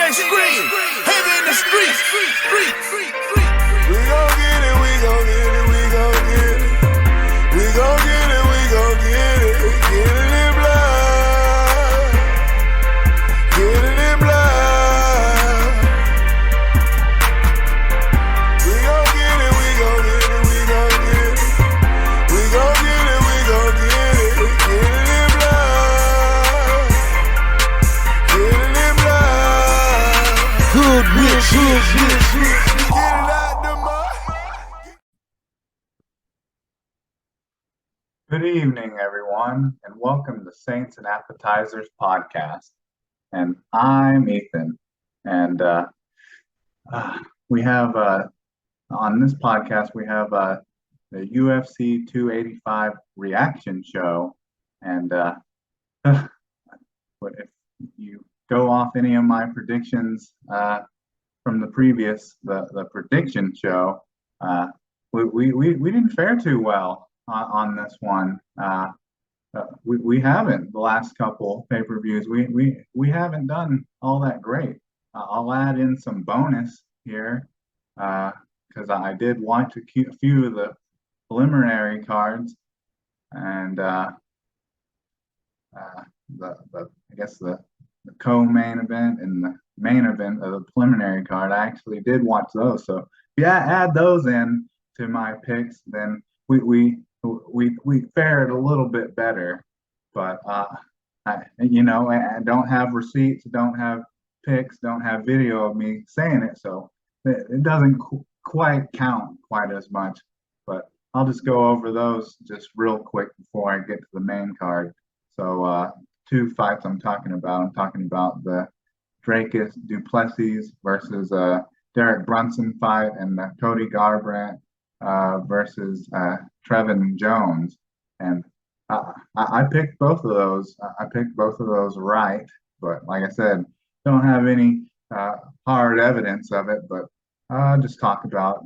DJ scream, heavy in the streets. We gon' get it, we gon' get it, we gon' get it. We gon' get it, we gon' get it. Get it in blood. Get it in blood. We gon' get it, we gon' get it, we gon' get it. We gon' get it, we gon' get it. Get it in blood. Get it in blood. Good rich. Get it out the mud. Good evening, everyone, and welcome to Saints and Appetizers podcast. And I'm Ethan, and we have on this podcast we have the UFC 285 reaction show. And if you go off any of my predictions from the previous the prediction show, we didn't fare too well on this one. We haven't the last couple pay-per-views. We haven't done all that great. I'll add in some bonus here because I did watch a few of the preliminary cards, and the I guess the co-main event and the main event of the preliminary card. I actually did watch those. So if you add those in to my picks, then we fared a little bit better. But I don't have receipts, don't have pics, don't have video of me saying it, so it doesn't quite count quite as much. But I'll just go over those just real quick before I get to the main card. So two fights I'm talking about the Dracus Duplessis versus Derek Brunson fight, and the Cody Garbrandt versus Trevin Jones. And I picked both of those. I picked both of those right, but like I said, don't have any hard evidence of it. But I'll just talk about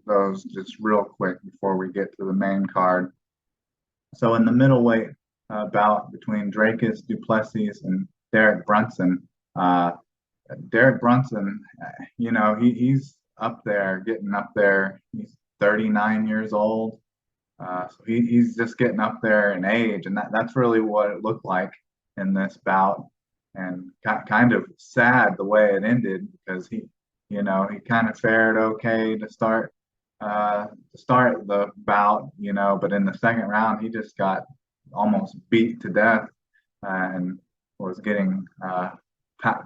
those just real quick before we get to the main card. So in the middleweight bout between Dracus Duplessis and Derek Brunson, Derek Brunson, he's up there, getting up there. He's 39 years old. So he's just getting up there in age, and that's really what it looked like in this bout. And kind of sad the way it ended, because he kind of fared okay to start the bout, but in the second round he just got almost beat to death and was getting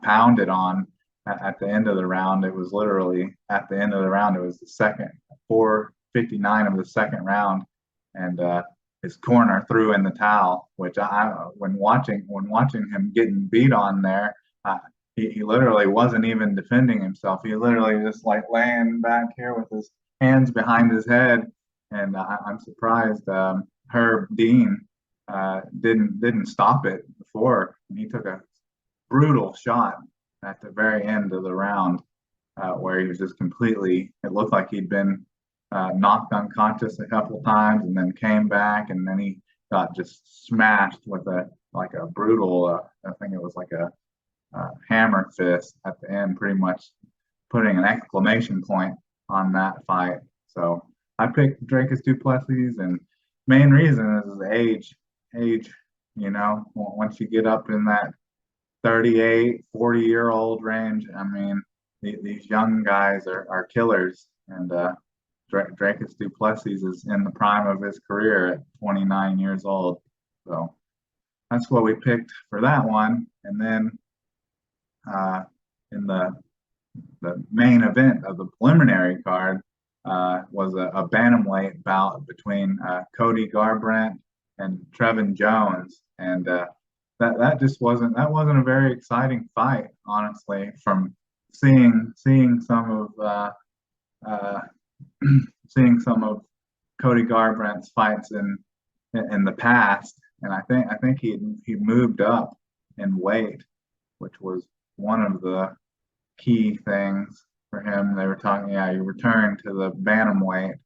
pounded on at the end of the round. It was literally at the end of the round. It was the second 4:59 of the second round, and his corner threw in the towel. Which when watching him getting beat on there, he literally wasn't even defending himself. He literally just like laying back here with his hands behind his head. And I'm surprised Herb Dean didn't stop it before. And he took a brutal shot at the very end of the round, where he was just completely, it looked like he'd been knocked unconscious a couple times and then came back, and then he got just smashed with a brutal, I think it was like a hammer fist at the end, pretty much putting an exclamation point on that fight. So I picked Dracus Duplessis, and main reason is age. Once you get up in that 38, 40-year-old range, I mean, these young guys are killers. And Dracus Duplessis is in the prime of his career at 29 years old. So that's what we picked for that one. And then in the main event of the preliminary card was a bantamweight bout between Cody Garbrandt and Trevin Jones. And that wasn't a very exciting fight, honestly. From seeing some of Cody Garbrandt's fights in the past, and I think he moved up in weight, which was one of the key things for him. They were talking, he returned to the bantamweight,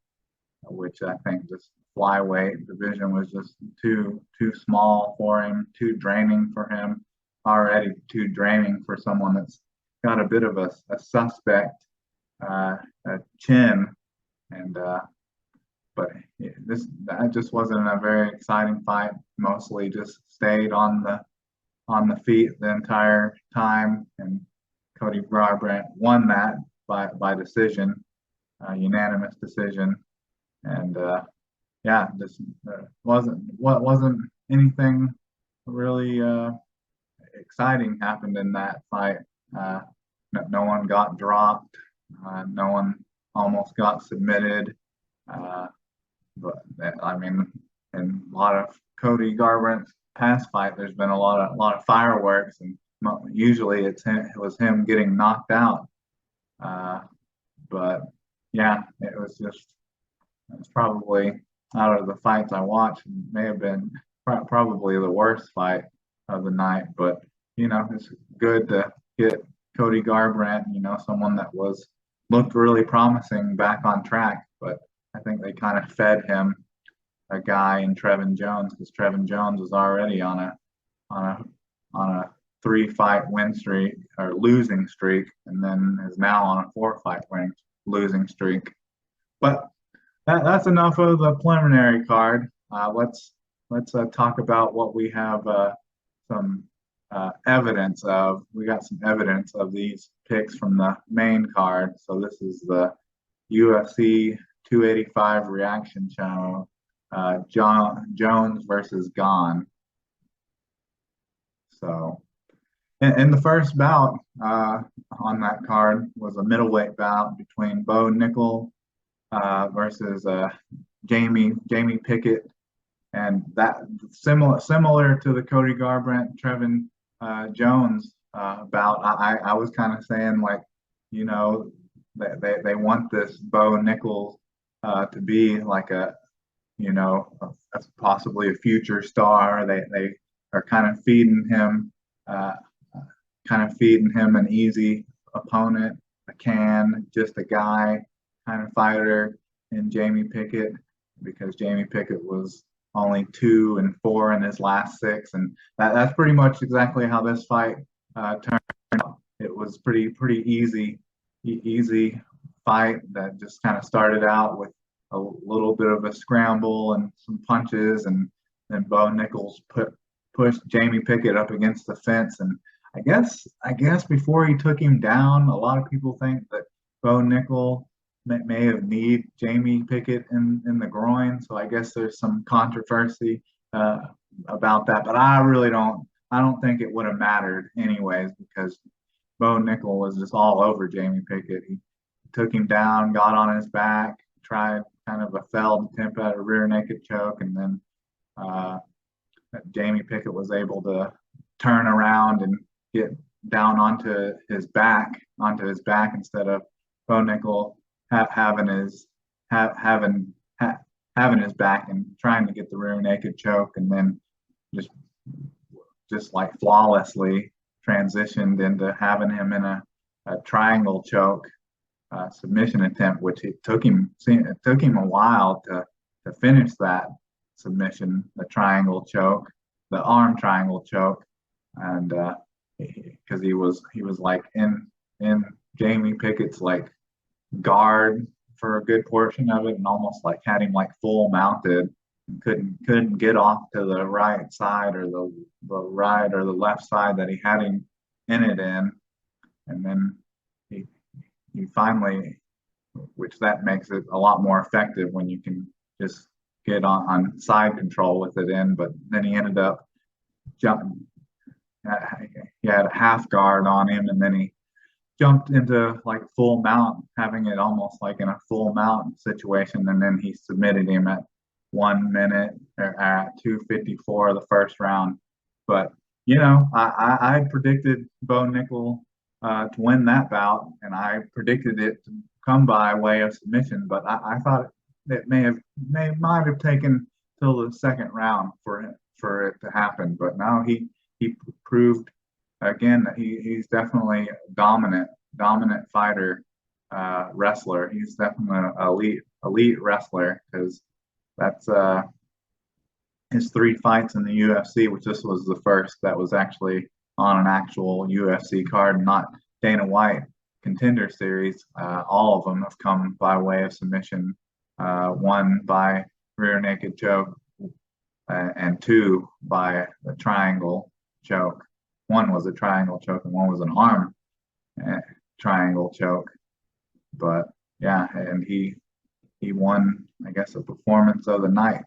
which I think just flyweight division was just too small for him, too draining for him. already too draining for someone that's got a bit of a suspect chin, and but this that just wasn't a very exciting fight. Mostly just stayed on the feet the entire time, and Cody Garbrandt won that by decision, unanimous decision, and yeah, just wasn't anything really exciting happened in that fight. No one got dropped. No one almost got submitted. Uh, but I mean, in a lot of Cody Garbrandt's past fight, there's been a lot of fireworks, and usually it was him getting knocked out. Uh, but yeah, it's probably out of the fights I watched, may have been probably the worst fight of the night. But it's good to get Cody Garbrandt, someone that looked really promising back on track. But I think they kind of fed him a guy in Trevin Jones, because Trevin Jones was already on a 3-fight win streak or losing streak, and then is now on a 4-fight losing streak. But that's enough of the preliminary card. Let's talk about what we have some evidence of. We got some evidence of these picks from the main card. So this is the UFC 285 reaction channel. Jones versus Gane. So, in the first bout on that card was a middleweight bout between Bo Nickel versus Jamie Pickett, and that similar to the Cody Garbrandt Trevin Jones bout. I was kind of saying, like, they want this Bo Nickel to be like possibly a future star. They are kind of feeding him an easy opponent, just a guy kind of fighter in Jamie Pickett, because Jamie Pickett was only 2-4 in his last 6, and that's pretty much exactly how this fight turned out. It was pretty easy fight that just kind of started out with a little bit of a scramble and some punches, and then Bo Nichols pushed Jamie Pickett up against the fence. And I guess before he took him down, a lot of people think that Bo Nickel may have kneed Jamie Pickett in the groin. So I guess there's some controversy about that, but I don't think it would have mattered anyways, because Bo Nickel was just all over Jamie Pickett. He took him down, got on his back, tried kind of a failed attempt at a rear naked choke, and then Jamie Pickett was able to turn around and get down onto his back instead of Bo Nickel having his back and trying to get the rear naked choke, and then just like flawlessly transitioned into having him in a triangle choke submission attempt, which it took him a while to finish that submission, the arm triangle choke, and because he was like in Jamie Pickett's like guard for a good portion of it, and almost like had him like full mounted, and couldn't get off to the right side or the right or the left side that he had him in it in, and then he finally, which that makes it a lot more effective when you can just get on side control with it in, but then he ended up jumping. He had a half guard on him, and then he jumped into like full mount, having it almost like in a full mount situation, and then he submitted him at 1 minute or at 2:54 the first round. But I predicted Bo Nickel to win that bout, and I predicted it to come by way of submission. But I thought it might have taken till the second round for it to happen. But now he proved again that he's definitely a dominant fighter, wrestler. He's definitely an elite wrestler, because that's his 3 fights in the UFC, which this was the first that was actually on an actual UFC card, not Dana White Contender Series. All of them have come by way of submission. One by rear naked choke, and two by a triangle choke. One was a triangle choke, and one was an arm triangle choke. But yeah, and he won, I guess, a performance of the night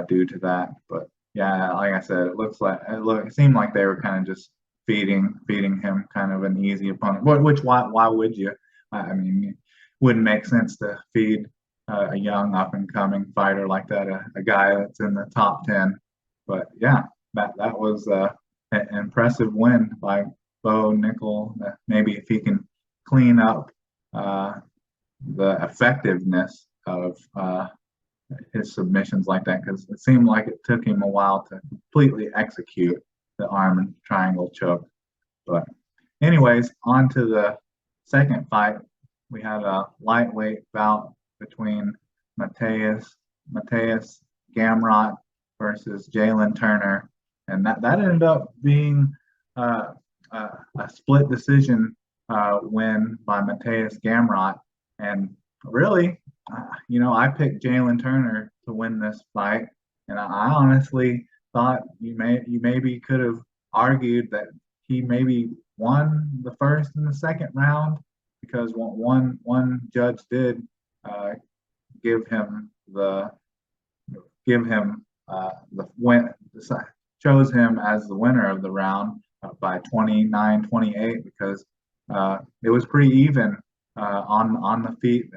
due to that. But yeah, like I said, it seemed like they were kind of just feeding him kind of an easy opponent. Which why would you? I mean, it wouldn't make sense to feed a young up and coming fighter like that, a guy that's in the top 10. But yeah, that was an impressive win by Bo Nickel. Maybe if he can clean up the effectiveness of his submissions like that, because it seemed like it took him a while to completely execute the arm and triangle choke. But anyways, on to the second fight. We had a lightweight bout between Mateus Gamrot versus Jalen Turner, and that ended up being a split decision win by Mateus Gamrot. And really, I picked Jalen Turner to win this fight, and I honestly thought you maybe could have argued that he maybe won the first and the second round, because one judge did give him the win, chose him as the winner of the round by 29-28, because it was pretty even on the feet.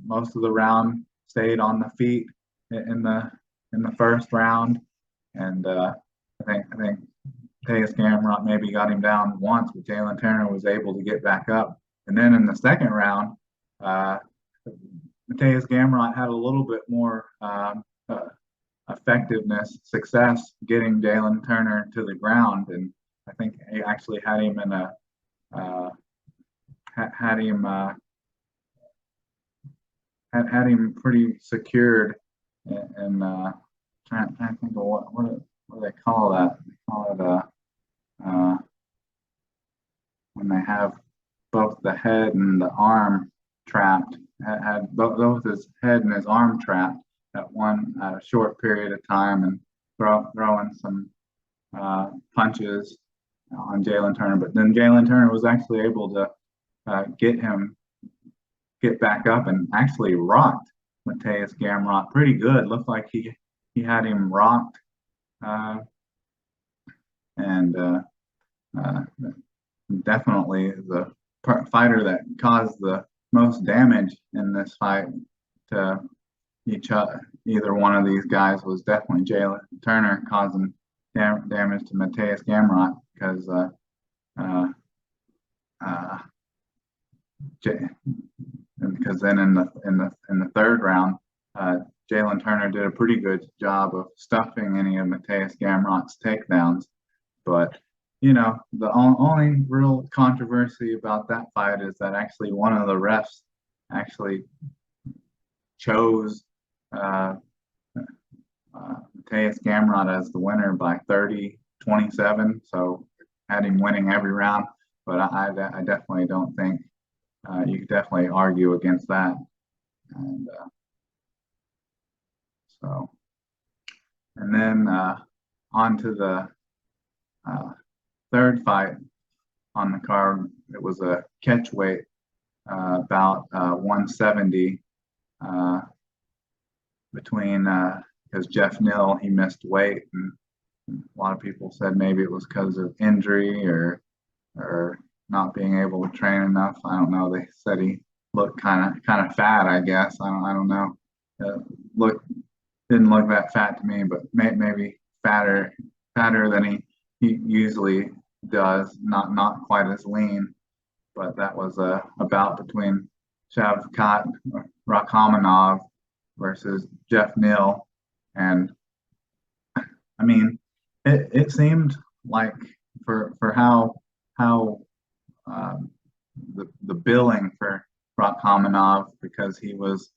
Most of the round stayed on the feet in the first round, and I think Mateus Gamrot maybe got him down once, but Jalen Turner was able to get back up. And then in the second round, Mateus Gamrot had a little bit more success getting Jalen Turner to the ground, and I think he actually had him in a had him pretty secured. And trying to think of what do they call that? They call it when they have both the head and the arm trapped. Had both his head and his arm trapped at one short period of time, and throwing some punches on Jalen Turner. But then Jalen Turner was actually able to get back up and actually rocked Mateus Gamrot pretty good. Looked like he had him rocked, and definitely the fighter that caused the most damage in this fight to either one of these guys was definitely Jalen Turner, causing damage to Mateus Gamrot, because then in the third round, Jalen Turner did a pretty good job of stuffing any of Mateus Gamrot's takedowns. But the only real controversy about that fight is that actually one of the refs actually chose Mateus Gamrot as the winner by 30-27, so had him winning every round. But I definitely don't think you could definitely argue against that. And and then on to the third fight on the card. It was a catch weight about 170 between because Jeff Neal, he missed weight, and a lot of people said maybe it was because of injury or not being able to train enough. I don't know. They said he looked kind of fat, I guess. I don't know. Didn't look that fat to me, but maybe fatter than he usually does. Not quite as lean. But that was a bout between Shavkat Rakhmonov versus Jeff Neal, and I mean, it seemed like for how the billing for Rakhmonov, because he was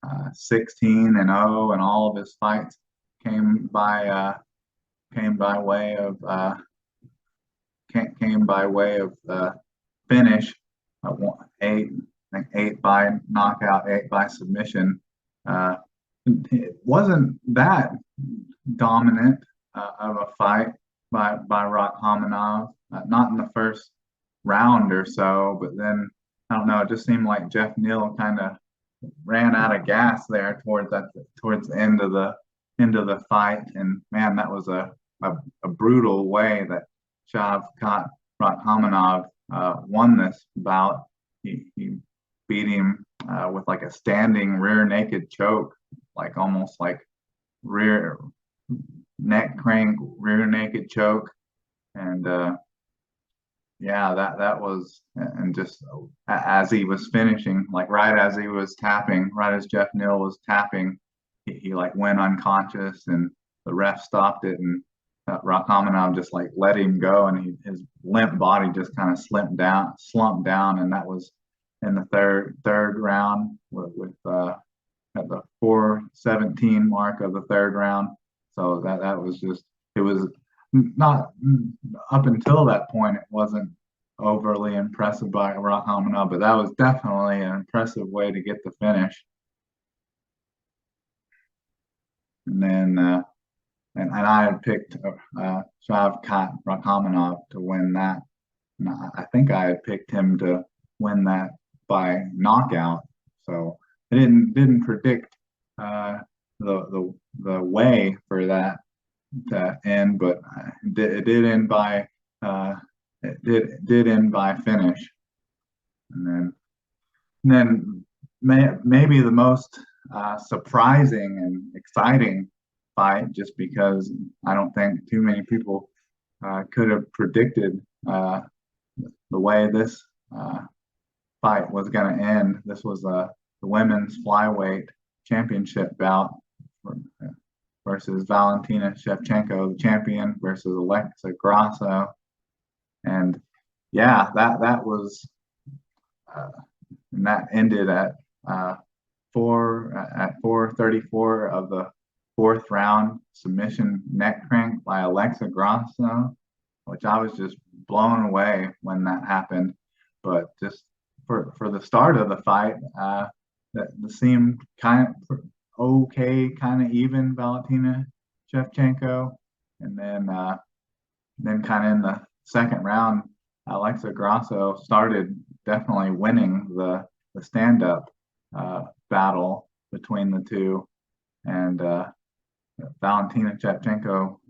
16-0, and all of his fights came by way of came by way of the finish. Eight, I think 8 by knockout, 8 by submission. Uh, it wasn't that dominant of a fight by Rakhmonov. Not in the first round or so, but then I don't know. It just seemed like Jeff Neal kind of ran out of gas there towards the end of the fight, and man, that was a brutal way that Shavkat Rakhmonov won this bout. He beat him with like a standing rear naked choke, like almost like rear neck crank rear naked choke, and yeah, that was, and just as he was finishing, like right as he was tapping, right as Jeff Neal was tapping, he like went unconscious, and the ref stopped it, and Rakhmonov just like let him go, and his limp body just kind of slumped down, and that was in the third round with at the 4:17 mark of the third round. So that was just, it was not, up until that point it wasn't overly impressive by Rakhmonov, but that was definitely an impressive way to get the finish. And then and I had picked Shavkat Rakhmonov to win that. And I think I had picked him to win that by knockout. So I didn't predict the way for that to end, but it did end by it did end by finish. And then maybe the most surprising and exciting fight, just because I don't think too many people could have predicted the way this fight was going to end. This was the women's flyweight championship bout versus Valentina Shevchenko, the champion, versus Alexa Grasso. And yeah, that was and that ended at 4:34 of the fourth round, submission neck crank by Alexa Grasso, which I was just blown away when that happened. But just for the start of the fight, that seemed kind of okay, kind of even Valentina Shevchenko, and then kind of in the second round, Alexa Grasso started definitely winning the stand-up battle between the two, and Valentina Shevchenko.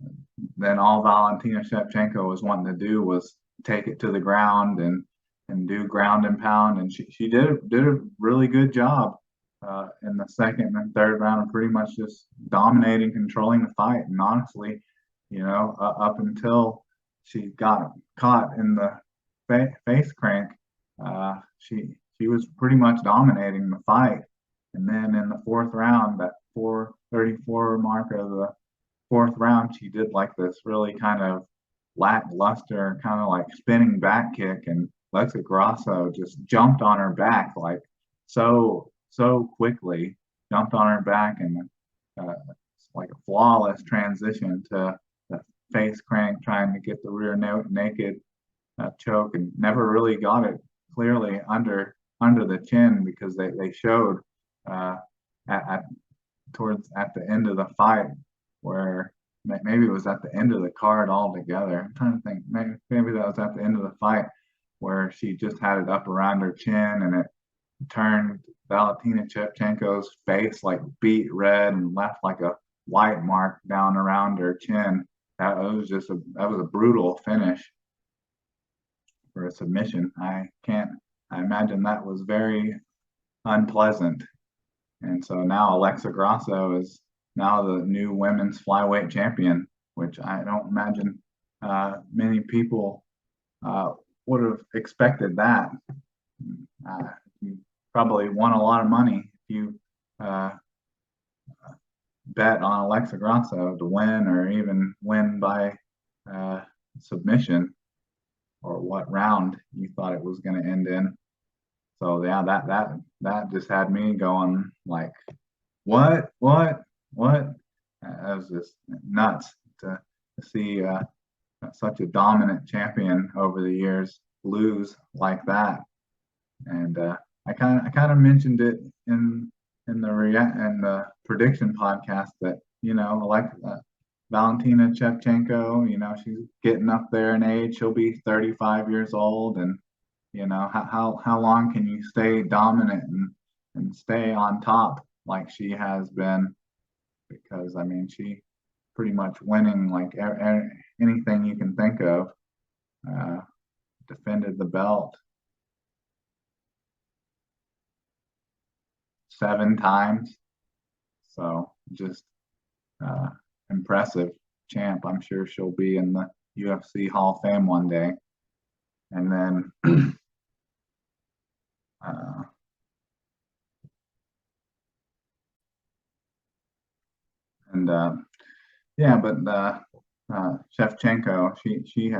Then all Valentina Shevchenko was wanting to do was take it to the ground and do ground and pound, and she did a really good job in the second and third round, of pretty much just dominating, controlling the fight. And honestly, up until she got caught in the face crank, she was pretty much dominating the fight. And then in the fourth round, that 4:34 mark of the fourth round, she did like this really kind of lackluster, kind of like spinning back kick, and Alexa Grasso just jumped on her back like so quickly, jumped on her back, and it's like a flawless transition to the face crank, trying to get the rear naked choke, and never really got it clearly under the chin, because they showed at the end of the fight, where maybe it was at the end of the card altogether. I'm trying to think, maybe that was at the end of the fight, where she just had it up around her chin, and it turned Valentina Shevchenko's face like beet red and left like a white mark down around her chin. That was a brutal finish for a submission. I imagine that was very unpleasant. And so now Alexa Grasso is now the new women's flyweight champion, which I don't imagine many people would have expected that. You probably won a lot of money if you bet on Alexa Grasso to win, or even win by submission, or what round you thought it was going to end in. So yeah, that just had me going like, what? That was just nuts to see such a dominant champion over the years lose like that. And I kind of mentioned it in the prediction podcast that like Valentina Shevchenko, she's getting up there in age. She'll be 35 years old, and how long can you stay dominant and stay on top like she has been? Because I mean, she pretty much winning like anything you can think of. Uh, Defended the belt 7 times, so just uh, impressive champ. I'm sure she'll be in the UFC Hall of Fame one day. And then uh, and yeah, but Shevchenko, she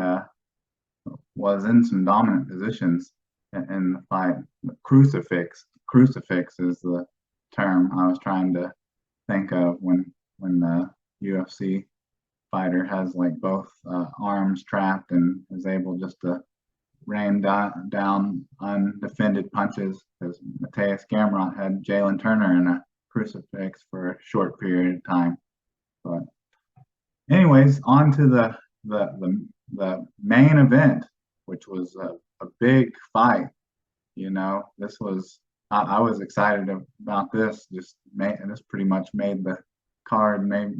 was in some dominant positions in the fight. Crucifix is the term I was trying to think of when the UFC fighter has like both arms trapped and is able just to rain down undefended punches, because Mateus Gamrot had Jalen Turner in a crucifix for a short period of time. But anyways, on to the main event, which was a big fight. This was I was excited about this. This pretty much made the card, made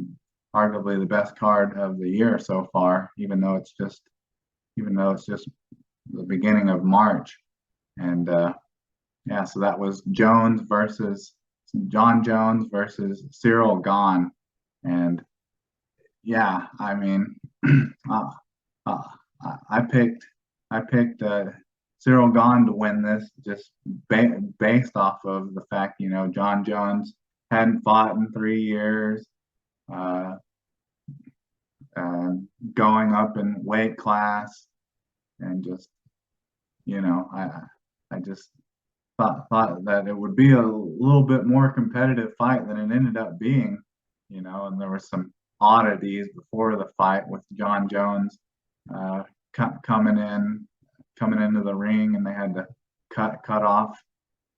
arguably the best card of the year so far, even though it's just the beginning of March. And yeah, so that was John Jones versus Cyril Gahn. And yeah, I mean, uh, uh, I picked Cyril Gahn to win this just based off of the fact, John Jones hadn't fought in 3 years, uh, uh, going up in weight class, and just, I just thought that it would be a little bit more competitive fight than it ended up being, and there were some oddities before the fight with John Jones uh, coming into the ring, and they had to cut off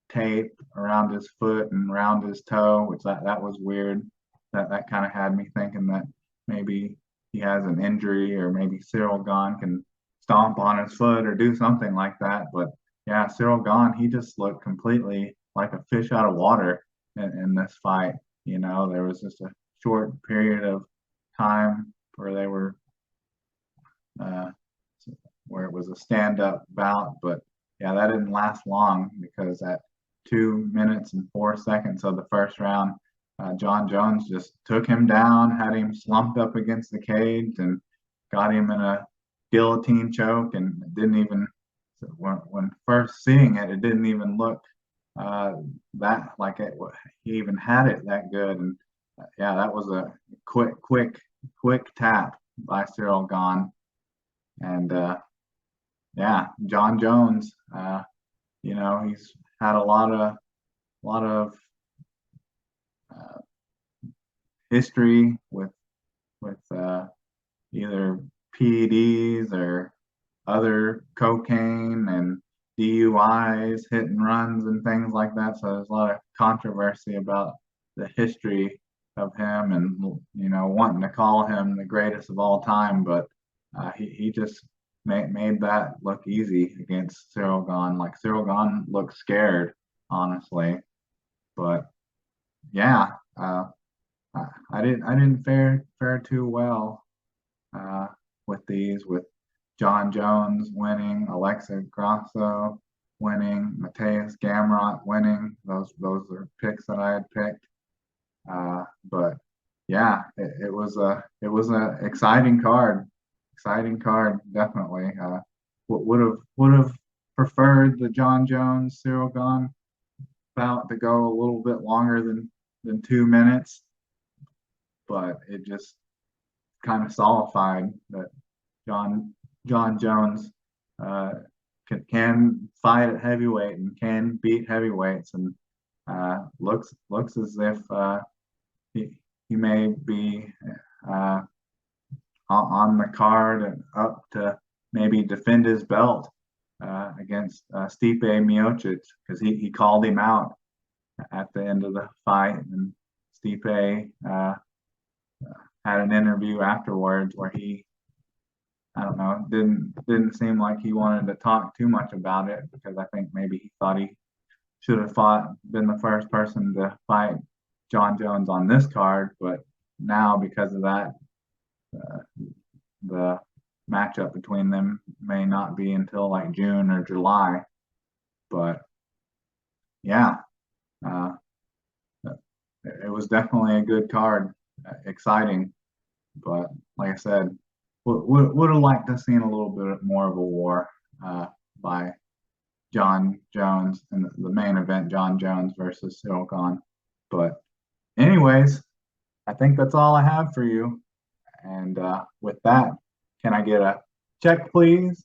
tape around his foot and around his toe, which that was weird. That kind of had me thinking that maybe he has an injury, or maybe Cyril Gahn can stomp on his foot or do something like that. But yeah, Cyril Gahn, he just looked completely like a fish out of water in this fight. There was just a short period of time where they were uh, where it was a stand-up bout, but yeah, that didn't last long, because at 2 minutes and 4 seconds of the first round, John Jones just took him down, had him slumped up against the cage, and got him in a guillotine choke. And it didn't even, when first seeing it, it didn't even look that like he even had it that good. And yeah, that was a quick tap by Cyril Gahn. And yeah, John Jones, he's had a lot of uh, history with either PEDs or other cocaine and DUIs, hit and runs, and things like that. So there's a lot of controversy about the history of him, and wanting to call him the greatest of all time. But he just made that look easy against Cyril Gahn. Like, Cyril Gahn looked scared, honestly. But yeah, I didn't fare too well uh, with John Jones winning, Alexa Grasso winning, Mateus Gamrot winning. Those are picks that I had picked. But yeah, it was a exciting card, definitely. Would have preferred the John Jones Cyril Gahn bout to go a little bit longer than 2 minutes, but it just kind of solidified that John Jones can fight at heavyweight and can beat heavyweights, and looks as if he may be uh, on the card and up to maybe defend his belt against Stipe Miocic, because he called him out at the end of the fight, and Stipe had an interview afterwards where he, I don't know, didn't seem like he wanted to talk too much about it, because I think maybe he thought he should have been the first person to fight John Jones on this card, but now because of that, the matchup between them may not be until like June or July. But yeah, uh, it was definitely a good card, exciting. But like I said, would have liked to seen a little bit more of a war by John Jones in the main event, John Jones versus Cyril Gane. But anyways, I think that's all I have for you. And with that, can I get a check, please?